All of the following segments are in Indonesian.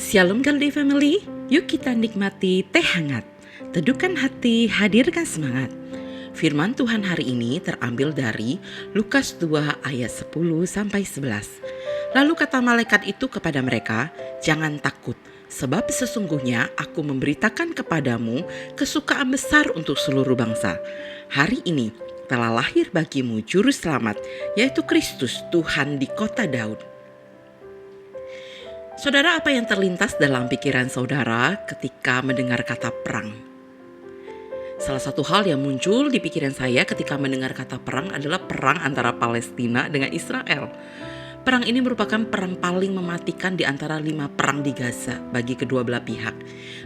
Shalom Galilei Family, yuk kita nikmati teh hangat. Teduhkan hati, hadirkan semangat. Firman Tuhan hari ini terambil dari Lukas 2 ayat 10-11. Lalu kata malaikat itu kepada mereka, "Jangan takut, sebab sesungguhnya aku memberitakan kepadamu kesukaan besar untuk seluruh bangsa. Hari ini telah lahir bagimu juru selamat, yaitu Kristus Tuhan di kota Daud." Saudara, apa yang terlintas dalam pikiran saudara ketika mendengar kata perang? Salah satu hal yang muncul di pikiran saya ketika mendengar kata perang adalah perang antara Palestina dengan Israel. Perang ini merupakan perang paling mematikan di antara 5 perang di Gaza bagi kedua belah pihak.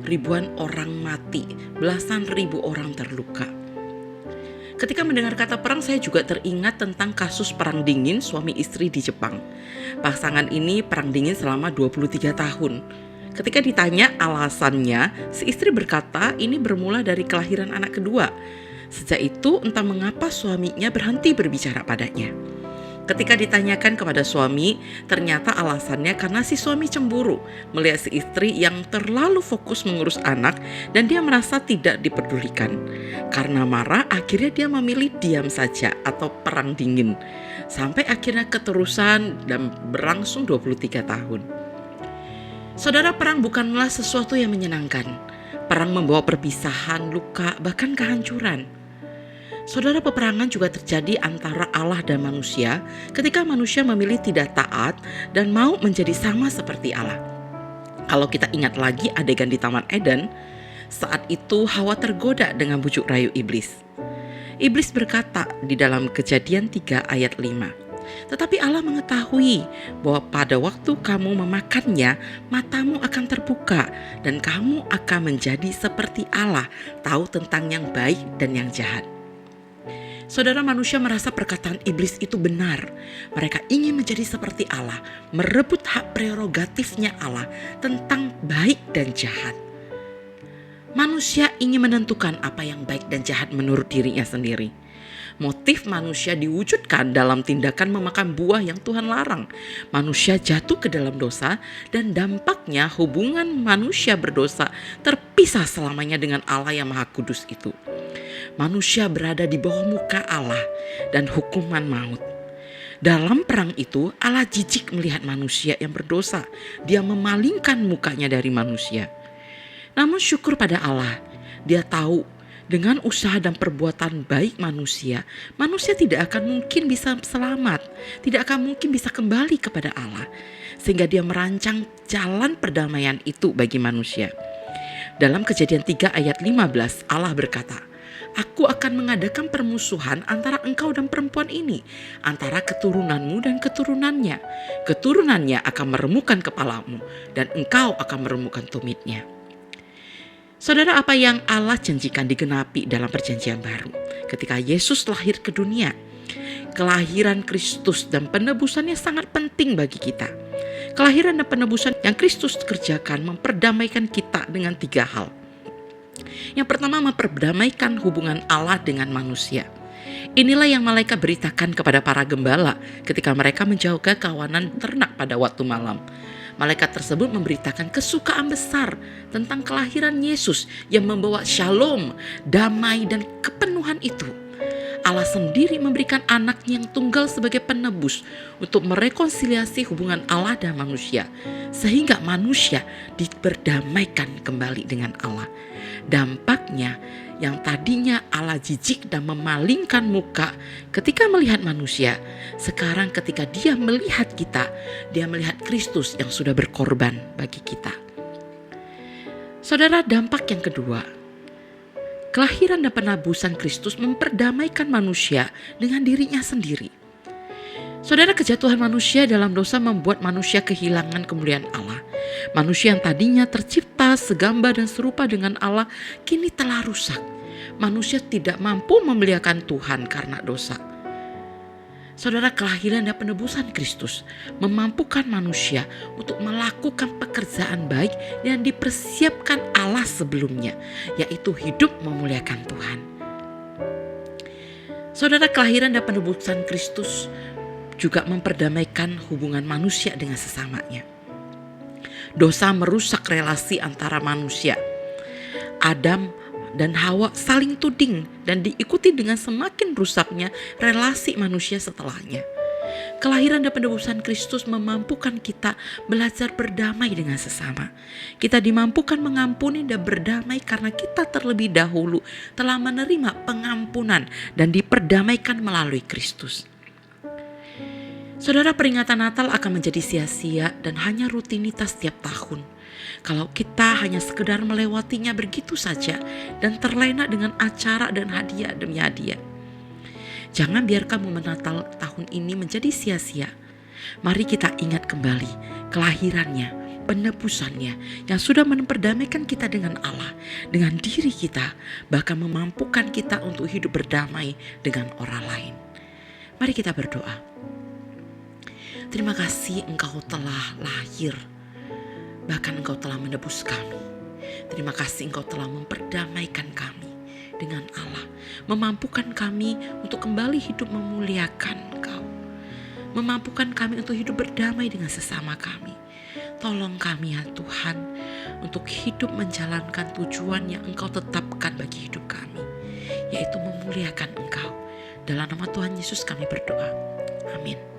Ribuan orang mati, belasan ribu orang terluka. Ketika mendengar kata perang, saya juga teringat tentang kasus perang dingin suami istri di Jepang. Pasangan ini perang dingin selama 23 tahun. Ketika ditanya alasannya, si istri berkata ini bermula dari kelahiran anak kedua. Sejak itu entah mengapa suaminya berhenti berbicara padanya. Ketika ditanyakan kepada suami, ternyata alasannya karena si suami cemburu melihat si istri yang terlalu fokus mengurus anak dan dia merasa tidak dipedulikan. Karena marah, akhirnya dia memilih diam saja atau perang dingin. Sampai akhirnya keterusan dan berlangsung 23 tahun. Saudara, perang bukanlah sesuatu yang menyenangkan. Perang membawa perpisahan, luka, bahkan kehancuran. Saudara, peperangan juga terjadi antara Allah dan manusia ketika manusia memilih tidak taat dan mau menjadi sama seperti Allah. Kalau kita ingat lagi adegan di Taman Eden, saat itu Hawa tergoda dengan bujuk rayu iblis. Iblis berkata di dalam Kejadian 3 ayat 5, "Tetapi Allah mengetahui bahwa pada waktu kamu memakannya, matamu akan terbuka dan kamu akan menjadi seperti Allah, tahu tentang yang baik dan yang jahat." Saudara, manusia merasa perkataan iblis itu benar. Mereka ingin menjadi seperti Allah, merebut hak prerogatifnya Allah tentang baik dan jahat. Manusia ingin menentukan apa yang baik dan jahat menurut dirinya sendiri. Motif manusia diwujudkan dalam tindakan memakan buah yang Tuhan larang. Manusia jatuh ke dalam dosa dan dampaknya hubungan manusia berdosa terpisah selamanya dengan Allah yang Maha Kudus itu. Manusia berada di bawah muka Allah dan hukuman maut. Dalam perang itu, Allah jijik melihat manusia yang berdosa. Dia memalingkan mukanya dari manusia. Namun syukur pada Allah, Dia tahu dengan usaha dan perbuatan baik manusia tidak akan mungkin bisa selamat, tidak akan mungkin bisa kembali kepada Allah. Sehingga Dia merancang jalan perdamaian itu bagi manusia. Dalam Kejadian 3 ayat 15, Allah berkata, "Aku akan mengadakan permusuhan antara engkau dan perempuan ini, antara keturunanmu dan keturunannya. Keturunannya akan meremukkan kepalamu dan engkau akan meremukkan tumitnya." Saudara, apa yang Allah janjikan digenapi dalam perjanjian baru. Ketika Yesus lahir ke dunia, kelahiran Kristus dan penebusannya sangat penting bagi kita. Kelahiran dan penebusan yang Kristus kerjakan memperdamaikan kita dengan 3 hal. Yang pertama, memperdamaikan hubungan Allah dengan manusia. Inilah yang malaikat beritakan kepada para gembala ketika mereka menjaga kawanan ternak pada waktu malam. Malaikat tersebut memberitakan kesukaan besar tentang kelahiran Yesus yang membawa shalom, damai dan kepenuhan itu. Allah sendiri memberikan anaknya yang tunggal sebagai penebus untuk merekonsiliasi hubungan Allah dan manusia, sehingga manusia diperdamaikan kembali dengan Allah. Dampaknya, yang tadinya Allah jijik dan memalingkan muka ketika melihat manusia, sekarang ketika Dia melihat kita, Dia melihat Kristus yang sudah berkorban bagi kita. Saudara, dampak yang kedua, kelahiran dan penebusan Kristus memperdamaikan manusia dengan dirinya sendiri. Saudara, kejatuhan manusia dalam dosa membuat manusia kehilangan kemuliaan Allah. Manusia yang tadinya tercipta segambar dan serupa dengan Allah kini telah rusak. Manusia tidak mampu memuliakan Tuhan karena dosa. Saudara, kelahiran dan penebusan Kristus memampukan manusia untuk melakukan pekerjaan baik yang dipersiapkan Allah sebelumnya, yaitu hidup memuliakan Tuhan. Saudara, kelahiran dan penebusan Kristus juga memperdamaikan hubungan manusia dengan sesamanya. Dosa merusak relasi antara manusia. Adam dan Hawa saling tuding dan diikuti dengan semakin rusaknya relasi manusia setelahnya. Kelahiran dan penebusan Kristus memampukan kita belajar berdamai dengan sesama. Kita dimampukan mengampuni dan berdamai karena kita terlebih dahulu telah menerima pengampunan dan diperdamaikan melalui Kristus. Saudara, peringatan Natal akan menjadi sia-sia dan hanya rutinitas tiap tahun kalau kita hanya sekedar melewatinya begitu saja dan terlena dengan acara dan hadiah demi hadiah. Jangan biarkan momen Natal tahun ini menjadi sia-sia. Mari kita ingat kembali kelahirannya, penebusannya yang sudah memperdamaikan kita dengan Allah, dengan diri kita, bahkan memampukan kita untuk hidup berdamai dengan orang lain. Mari kita berdoa. Terima kasih Engkau telah lahir, bahkan Engkau telah menebus kami. Terima kasih Engkau telah memperdamaikan kami dengan Allah, memampukan kami untuk kembali hidup memuliakan Engkau, memampukan kami untuk hidup berdamai dengan sesama kami. Tolong kami ya Tuhan untuk hidup menjalankan tujuan yang Engkau tetapkan bagi hidup kami, yaitu memuliakan Engkau. Dalam nama Tuhan Yesus kami berdoa. Amin.